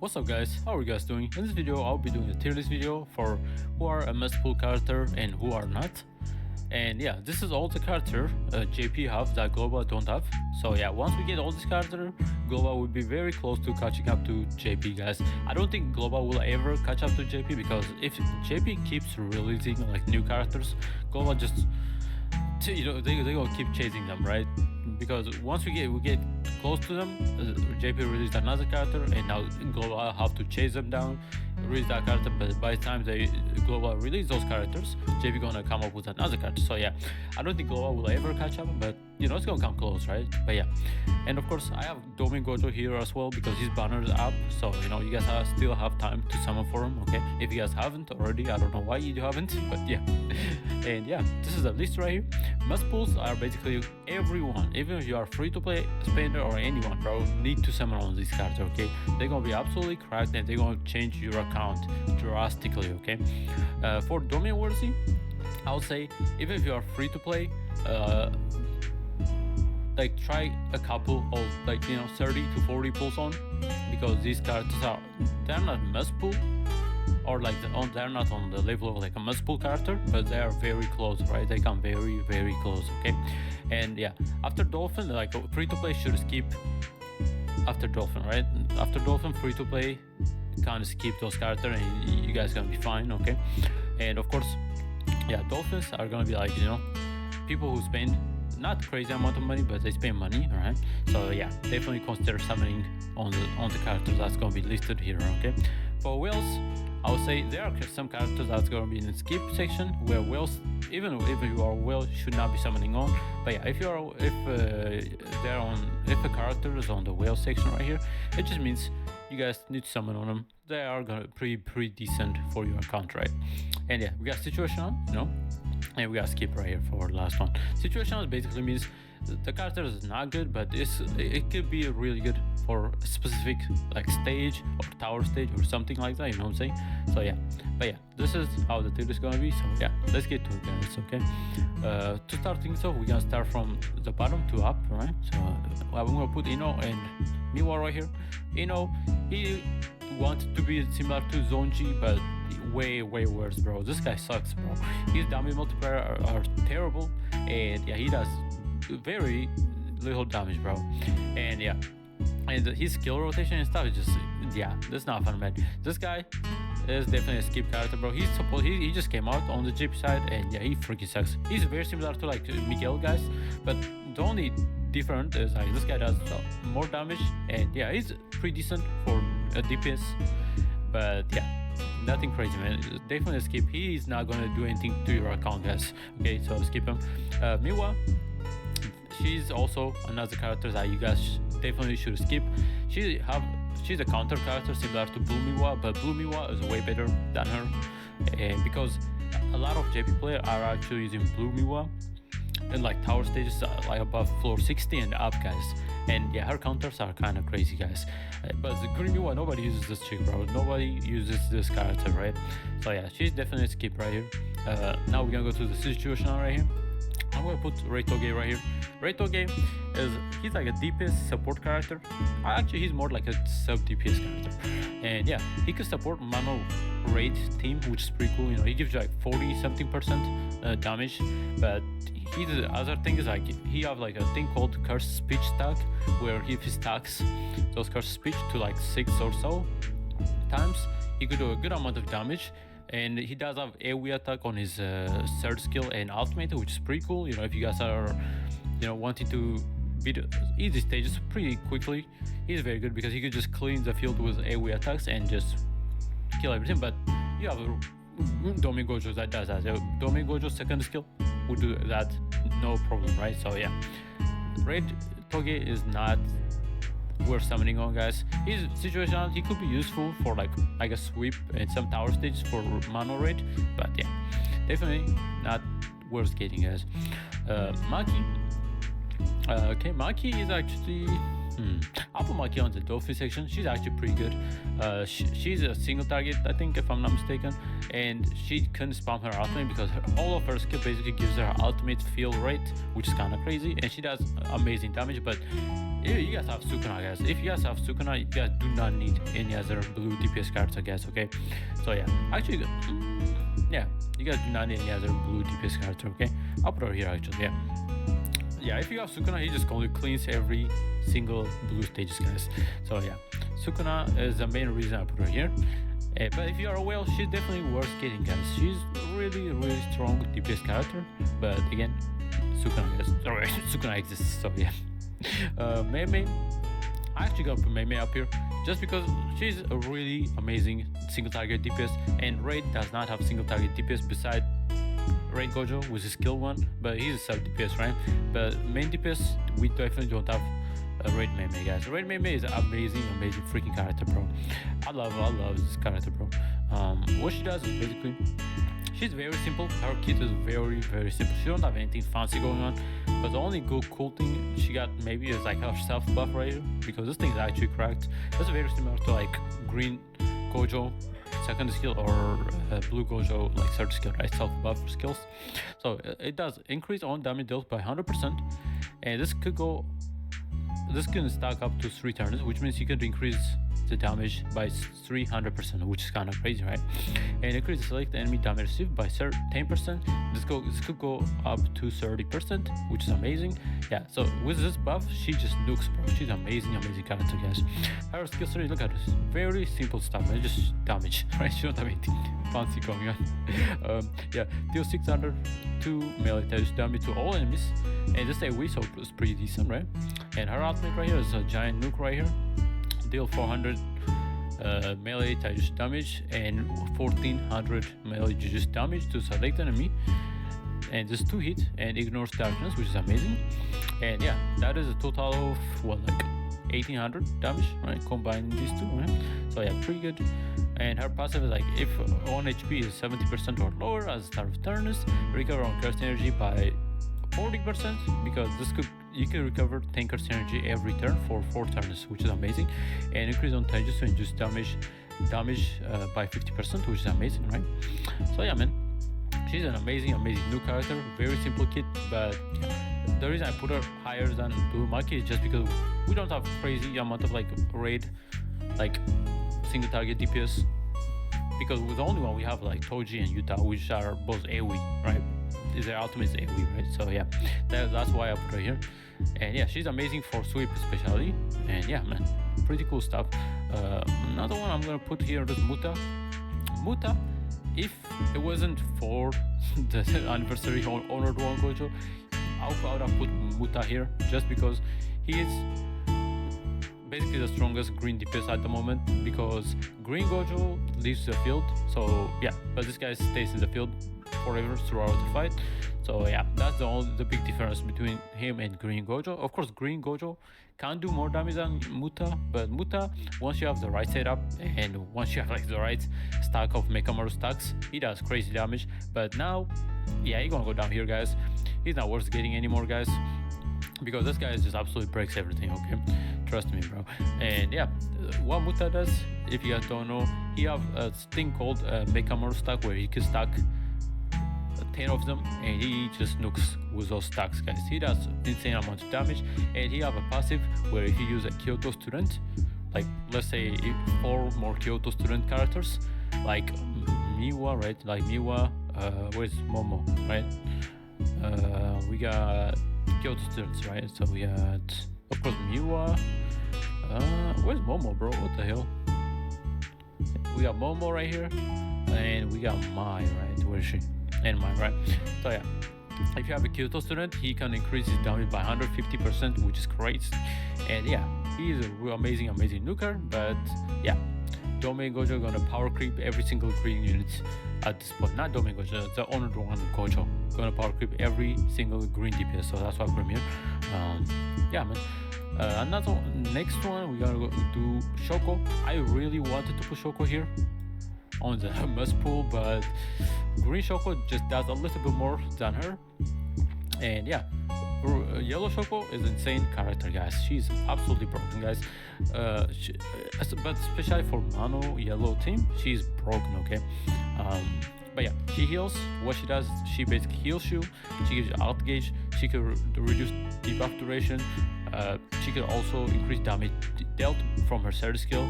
What's up guys, how are you guys doing? In this video I'll be doing a tier list video for who are a must pull character and who are not. And yeah, this is all the character JP have that Global don't have. So yeah, once we get all this character, Global will be very close to catching up to JP guys. I don't think Global will ever catch up to JP because if JP keeps releasing like new characters, Global just they gonna keep chasing them, right? Because once we get close to them, JP released another character, and now Global have to chase them down, release that character. But by the time they Global release those characters, JP gonna come up with another character. So yeah, I don't think Global will ever catch up, but it's gonna come close, right? But yeah, and of course I have Domin Gojo here as well because his banner is up. So you guys still have time to summon for him. Okay, if you guys haven't already, I don't know why you haven't, but yeah. And yeah, this is a list right here. Must pulls are basically everyone, even if you are free to play spender or anyone, bro, need to summon on this character. Okay, they're gonna be absolutely cracked and they're gonna change your account drastically. Okay, for domain worthy, I'll say even if you are free to play, like try a couple of 30 to 40 pulls on, because these characters they're not must pull, or they're not on the level of like a must pull character, but they are very close, right? They come very, very close. Okay, and yeah, after Dolphin, like free to play should skip after Dolphin, right? After Dolphin, free to play kind of skip those characters and you guys gonna be fine. Okay, and of course, yeah, Dolphins are gonna be like people who spend not crazy amount of money, but they spend money, alright? So yeah, definitely consider summoning on the characters that's gonna be listed here. Okay, for whales, I would say there are some characters that's gonna be in the skip section where whales, even if you are whale, should not be summoning on. But yeah, if a character is on the whale section right here, it just means you guys need to summon on them. They are gonna pretty decent for your account, right? And yeah, we got situational, and we got skip right here for the last one. Situational basically means the character is not good, but it could be really good for a specific like stage or tower stage or something like that. You know what I'm saying? So yeah, but yeah, this is how the tier is gonna be. So yeah, let's get to it, guys. Okay, to start things off, we're gonna start from the bottom to up, right? So I'm gonna put Ino and Miwa right here. Ino, he wanted to be similar to Zonji, but way worse, bro. This guy sucks, bro. His damage multiplier are terrible, and yeah, he does very little damage, bro. And yeah, and his skill rotation and stuff is just, yeah, that's not fun, man. This guy is definitely a skip character, bro. He just came out on the GP side, and yeah, he freaking sucks. He's very similar to like Miguel guys, but the only different is like this guy does more damage, and yeah, he's pretty decent for a DPS, but yeah, nothing crazy, man. Definitely a skip. He is not gonna do anything to your account, guys. Okay, so skip him. Miwa, she's also another character that you guys definitely should skip. She's a counter character similar to Blue Miwa, but Blue Miwa is way better than her, and because a lot of JP players are actually using Blue Miwa in like tower stages, like above floor 60 and up, guys. And yeah, her counters are kind of crazy, guys. But the Green Miwa, nobody uses this chick, bro. Nobody uses this character, right? So yeah, she's definitely a skip right here. Now we're gonna go to the situation right here. I'm gonna put Reitoge right here. Reitoge he's like a DPS support character. Actually, he's more like a sub DPS character. And yeah, he can support mono raid team, which is pretty cool. He gives you like 40-something% damage. But the other thing is like he have like a thing called cursed speech stack, where if he stacks those cursed speech to like 6 or so times, he could do a good amount of damage. And he does have AoE attack on his third skill and ultimate, which is pretty cool. If you guys are wanting to beat easy stages pretty quickly, he's very good because he could just clean the field with AoE attacks and just kill everything. But you have Domin Gojo that does that. Domin Gojo's second skill would do that no problem, right? So yeah, Red Toge is not worth summoning on, guys. He's situational. He could be useful for like a sweep and some tower stages for mono raid, but yeah, definitely not worth getting, guys. Maki. Okay, Maki is actually I'll put Maki on the Dolphin section. She's actually pretty good. She's a single target, I think, if I'm not mistaken. And she couldn't spam her ultimate because all of her skill basically gives her ultimate field rate, which is kind of crazy. And she does amazing damage. But you guys have Sukuna, guys. If you guys have Sukuna, you guys do not need any other blue DPS character, guys. Okay. So yeah, actually, yeah, you guys do not need any other blue DPS character. Okay. I'll put her here actually. Yeah. Yeah, if you have Sukuna, he just only cleans every single blue stages, guys. So yeah, Sukuna is the main reason I put her here. But if you are a whale, she's definitely worth getting, guys. She's really, really strong DPS character. But again, Sukuna, guys. Sorry, Sukuna exists. So yeah, Mei. I actually gonna put Mei up here just because she's a really amazing single target DPS, and Raid does not have single target DPS beside Raid Gojo with his skill 1, but he's a sub DPS, right? But main DPS, we definitely don't have a Raid Mei, guys. Raid Mei is an amazing freaking character, bro. I love this character, bro. What she does is basically, she's very simple. Her kit is very, very simple. She don't have anything fancy going on, but the only good cool thing she got maybe is like her self buff right here, because this thing is actually cracked. That's very similar to like Green Gojo second skill or blue Gojo like third skill, right? Self buff skills. So it does increase on damage dealt by 100%, and this can stack up to 3 turns, which means you could increase the damage by 300%, which is kind of crazy, right? And increase the select enemy damage received by 10%. This could go up to 30%, which is amazing. Yeah, so with this buff, she just nukes, bro. She's amazing character, guys. Her skill tree, look at this, very simple stuff, man. Just damage, right? She don't have anything fancy going on. Yeah, deal 602 melee damage to all enemies, and this AoE, so it's pretty decent, right? And her ultimate right here is a giant nuke right here. Deal 400 melee Taijutsu damage and 1400 melee Jujutsu damage to select enemy, and just 2 hit and ignores darkness, which is amazing. And yeah, that is a total of what, like 1800 damage, right? Combining these two, right? So yeah, pretty good. And her passive is like, if on HP is 70% or lower as start of turns, recover on curse energy by 40%, because you can recover 10 curse energy every turn for 4 turns, which is amazing. And increase on Taijutsu and just damage by 50%, which is amazing, right? So yeah, man, she's an amazing new character. Very simple kit, but the reason I put her higher than Blue Maki is just because we don't have crazy amount of like raid, like single target DPS, because with the only one we have like Toji and Yuta, which are both AoE, right? Their ultimate is AoE, right? So yeah, that's why I put her here. And yeah, she's amazing for sweep especially. And yeah, man, pretty cool stuff. Another one I'm gonna put here is Muta. If it wasn't for the anniversary on Honored One Gojo, I would have put Muta here just because he is basically the strongest green DPS at the moment, because Green Gojo leaves the field. So yeah, but this guy stays in the field forever throughout the fight. So yeah, that's the big difference between him and Green Gojo. Of course, Green Gojo can do more damage than Muta, but Muta, once you have the right setup and once you have like the right stack of Mekamaru stacks, he does crazy damage. But now, yeah, he's gonna go down here, guys. He's not worth getting anymore, guys, because this guy just absolutely breaks everything, okay? Trust me, bro. And yeah, what Muta does, if you guys don't know, he have a thing called Mekamaru stack, where he can stack 10 of them and he just nukes with those stacks, guys. He does insane amount of damage, and he have a passive where if you use a Kyoto student, like let's say 4 more Kyoto student characters, like Miwa, right? Like Miwa, where's Momo, right? We got Kyoto students, right? So we got, of course, Miwa. Where's Momo, bro? What the hell? We got Momo right here, and we got Mai, right? Where is she? And Mai, right? So yeah, if you have a Kyoto student, he can increase his damage by 150%, which is great. And yeah, he is a real amazing nuker. But yeah, Domain Gojo gonna power creep every single green unit at this point. Not Domain Gojo, the Honored One Gojo gonna power creep every single green DPS. So that's why I put him here. Yeah, man. Another next one, we gotta go do Shoko. I really wanted to put Shoko here on the must pull, but Green Shoko just does a little bit more than her. And yeah, Yellow Shoko is insane character, guys. She's absolutely broken, guys. But especially for mono yellow team, she's broken. Okay. Um, but yeah, she heals. What she does, she basically heals you. She gives you out gauge. She can reduce debuff duration. She can also increase damage dealt from her third skill.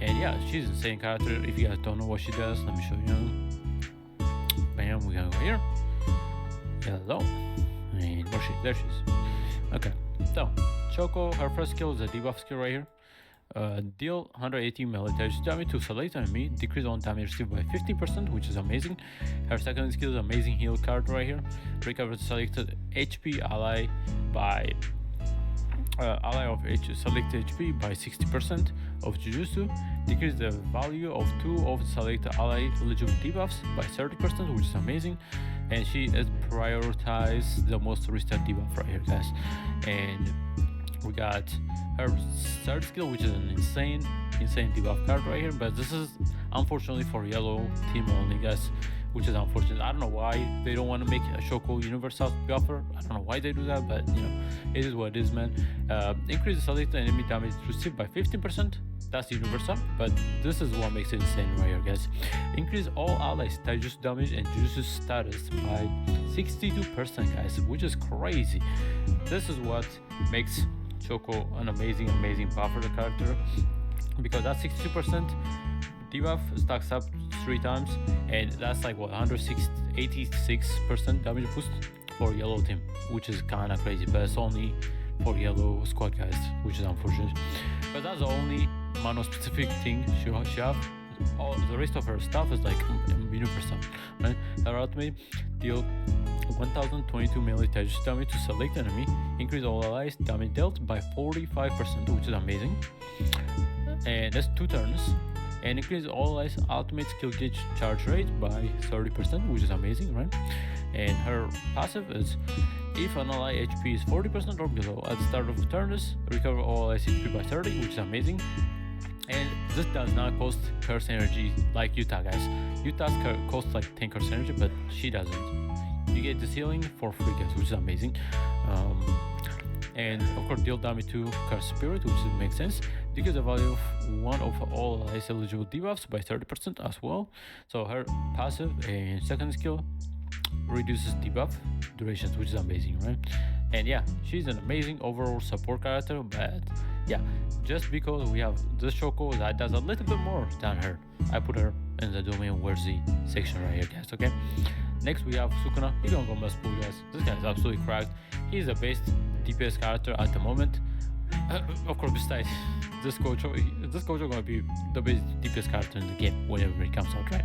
And yeah, she's an insane character. If you guys don't know what she does, let me show you. Bam, we're gonna go here. Hello. And where she? There she is. Okay. So, Choco, her first skill is a debuff skill right here. Deal 180 melee damage to select enemy, decrease on damage received by 50%, which is amazing. Her second skill is amazing heal card right here. Recover selected HP ally by selected HP by 60% of Jujutsu, decrease the value of 2 of selected ally eligible debuffs by 30%, which is amazing. And she is prioritized the most recent debuff right here, guys. And we got her third skill, which is an insane debuff card right here. But this is unfortunately for yellow team only, guys, which is unfortunate. I don't know why they don't want to make a Shoko universal buffer. I don't know why they do that, but you know, it is what it is, man. Increase the selected enemy damage received by 15%. That's universal, but this is what makes it insane right here, guys. Increase all allies Taijutsu damage and Jujutsu status by 62%, guys, which is crazy. This is what makes Choco an amazing buffer character, because that 62% debuff stacks up 3 times, and that's like what 186% damage boost for yellow team, which is kind of crazy. But it's only for yellow squad, guys, which is unfortunate. But that's the only mono specific thing she have. All the rest of her stuff is like universal, right? Her ultimate deal 1022 melee damage to select enemy, increase all allies damage dealt by 45%, which is amazing. And that's 2 turns. And increase all allies ultimate skill gauge charge rate by 30%, which is amazing, right? And her passive is, if an ally HP is 40% or below at the start of turns, recover all allies HP by 30, which is amazing. And this does not cost curse energy like Yuta, guys. Yuta's costs like 10 curse energy, but she doesn't. You get this healing for free, guys, which is amazing. And of course, deal damage to curse spirit, which makes sense. Decrease the value of 1 of all allies eligible debuffs by 30% as well. So her passive and second skill reduces debuff durations, which is amazing, right? And yeah, she's an amazing overall support character. But yeah, just because we have this Shoko that does a little bit more than her, I put her in the domain worthy section right here, guys. Okay, next we have Sukuna. He's gonna go must pull, guys. This guy is absolutely cracked. He's the best DPS character at the moment. Of course, besides this Gojo gonna be the best DPS character in the game whenever it comes out, right?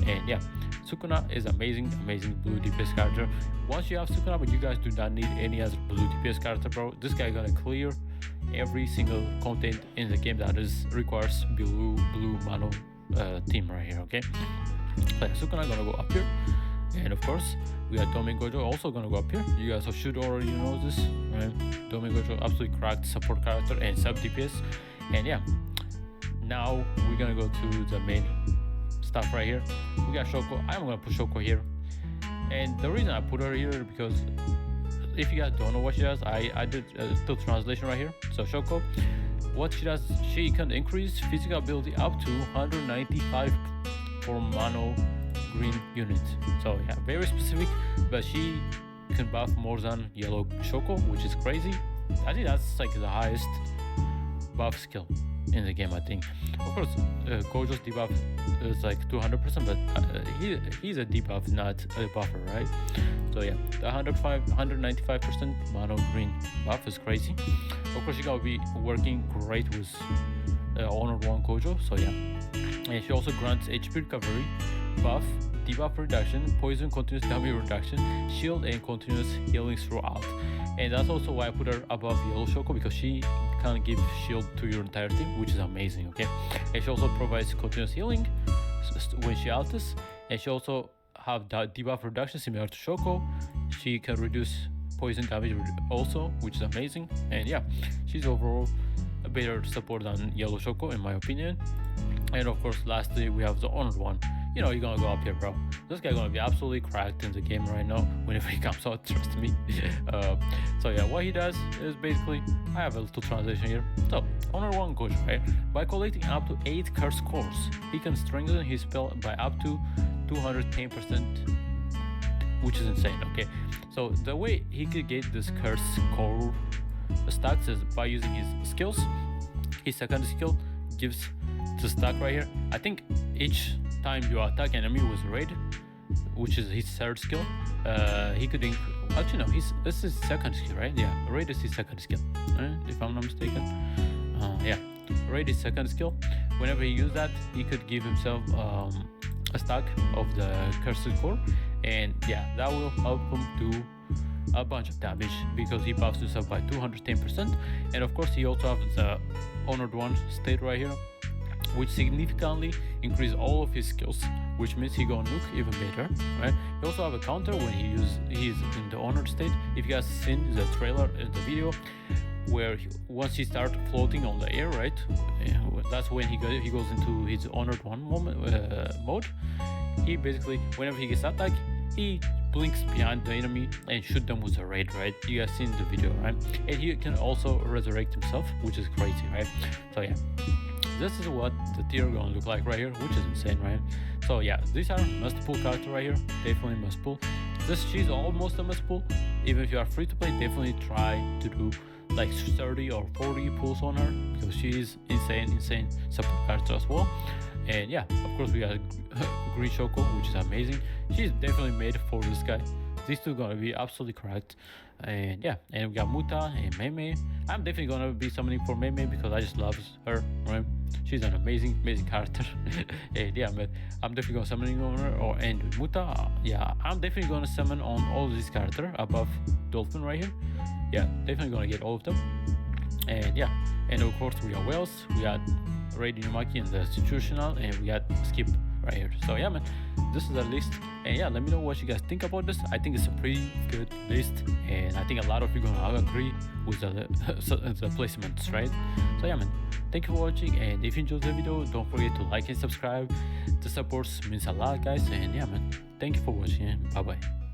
And yeah, Sukuna is amazing blue DPS character. Once you have Sukuna, but you guys do not need any other blue DPS character, bro. This guy gonna clear every single content in the game that requires blue mono team right here, okay? But Sukuna gonna go up here. And of course, we have Domain Gojo also gonna go up here. You guys should already know this, right? Domain Gojo, absolutely cracked support character and sub DPS. And yeah, now we're gonna go to the main stuff right here. We got Shoko. I'm gonna put Shoko here. And the reason I put her here is because if you guys don't know what she does, I did the translation right here. So Shoko, what she does, she can increase physical ability up to 195 for mono green unit. So yeah, very specific, but she can buff more than yellow Shoko, which is crazy. I think that's like the highest buff skill in the game, I think. Of course, Gojo's debuff is like 200%, but he's a debuff, not a buffer, right? So yeah, the 195% mono green buff is crazy. Of course, she gotta be working great with Honor 1 Gojo, so yeah. And she also grants HP recovery, buff, debuff reduction, poison continuous damage reduction, shield, and continuous healing throughout. And that's also why I put her above yellow Shoko, because she can give shield to your entire team, which is amazing, okay? And she also provides continuous healing when she alts, and she also have that debuff reduction similar to Shoko. She can reduce poison damage also, which is amazing. And yeah, she's overall a better support than yellow Shoko in my opinion. And of course, lastly, we have the Honored one. you know you're gonna go up here, bro. This guy gonna be absolutely cracked in the game right now whenever he comes out, trust me. So yeah, what he does is basically, I have a little translation here. So honor 1 coach, right? By collecting up to 8 curse cores, he can strengthen his spell by up to 210%, which is insane. Okay, so the way he could get this curse core stacks is by using his skills. His second skill gives the stack right here. I think each time you attack enemy with raid, which is his third skill, he could actually no, this is his second skill, right? Yeah, raid is his second skill, if I'm not mistaken. Yeah, raid is second skill. Whenever he uses that, he could give himself a stack of the cursed core, and yeah, that will help him do a bunch of damage because he buffs himself by 210%. And of course he also has the honored 1 state right here, which significantly increase all of his skills, which means he gonna nuke even better, right? He also have a counter when he's in the honored state. If you guys seen the trailer, the video, where once he starts floating on the air, right? That's when he goes into his honored 1 mode. He basically, whenever he gets attacked, he blinks behind the enemy and shoot them with a raid, right? You guys seen the video, right? And he can also resurrect himself, which is crazy, right? So yeah, this is what the tier gonna look like right here, which is insane, right? So yeah, these are must pull character right here, definitely must pull. She's almost a must pull. Even if you are free to play, definitely try to do like 30 or 40 pulls on her, because she is insane support character as well. And yeah, of course we got Green Choco, which is amazing. She's definitely made for this guy. These two gonna be absolutely correct. And yeah, and we got Muta and Mei. I'm definitely gonna be summoning for Mei because I just love her, right? She's an amazing character. And yeah, but I'm definitely gonna summoning on her. And Muta, yeah, I'm definitely gonna summon on all these characters above Dolphin right here. Yeah, definitely gonna get all of them. And yeah, and of course we got Whales, we got Raid Inumaki and the Institutional, and we got Skip right here. So yeah, man, this is a list. And yeah, let me know what you guys think about this. I think it's a pretty good list, and I think a lot of you gonna agree with the placements, right? So yeah, man, thank you for watching, and if you enjoyed the video, don't forget to like and subscribe. The support means a lot, guys. And yeah, man, thank you for watching, and bye bye.